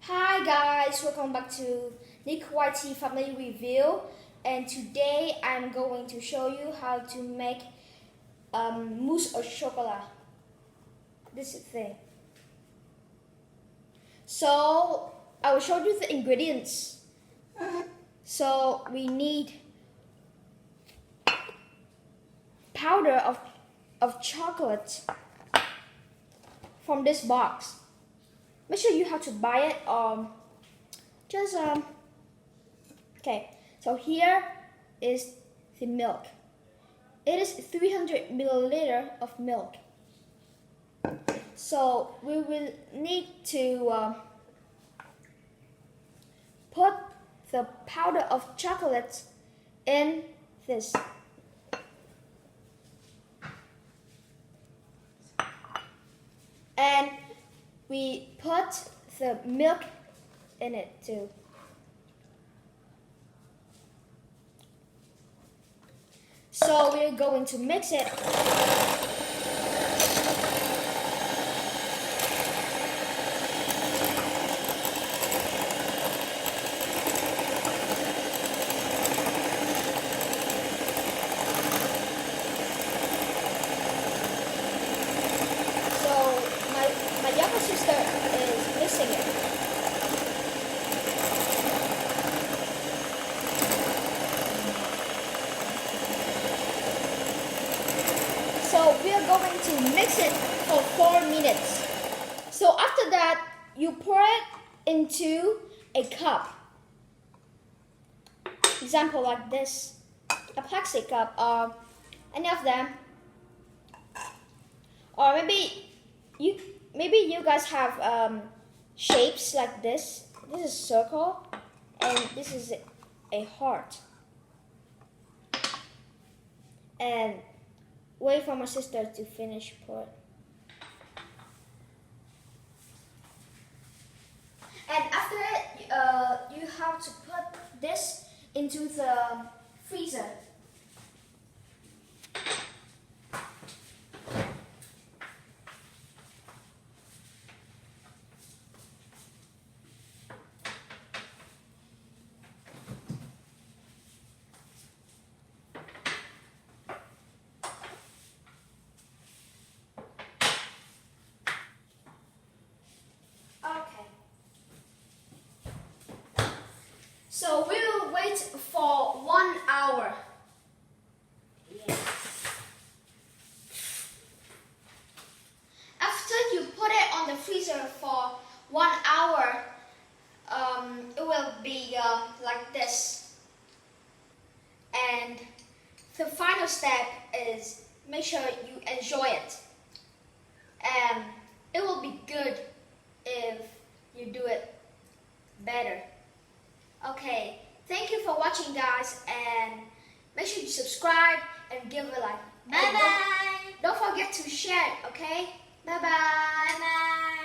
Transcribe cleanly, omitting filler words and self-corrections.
Hi guys, welcome back to Nick YT Family Review, and today I'm going to show you how to make mousse au chocolat. This thing. So I will show you the ingredients. So we need powder of chocolate from this box. Make sure you have to buy it. Okay. So here is the milk. It is 300 milliliter of milk. So we will need to put the powder of chocolate in this. And we put the milk in it too. So we're going to mix it. My younger sister is mixing it. So we are going to mix it for 4 minutes. So after that, you pour it into a cup. Example like this, a plastic cup, or any of them. Or maybe you guys have shapes like this. This is a circle, and this is a heart. And wait for my sister to finish pour it. And after it, you have to put this into the freezer. So we will wait for 1 hour. Yes. After you put it on the freezer for 1 hour, it will be like this. And the final step is make sure you enjoy it. And it will be good if you do it better. Okay, thank you for watching guys, and make sure you subscribe and give a like. Bye bye. Don't forget to share it, okay? Bye bye. Bye bye.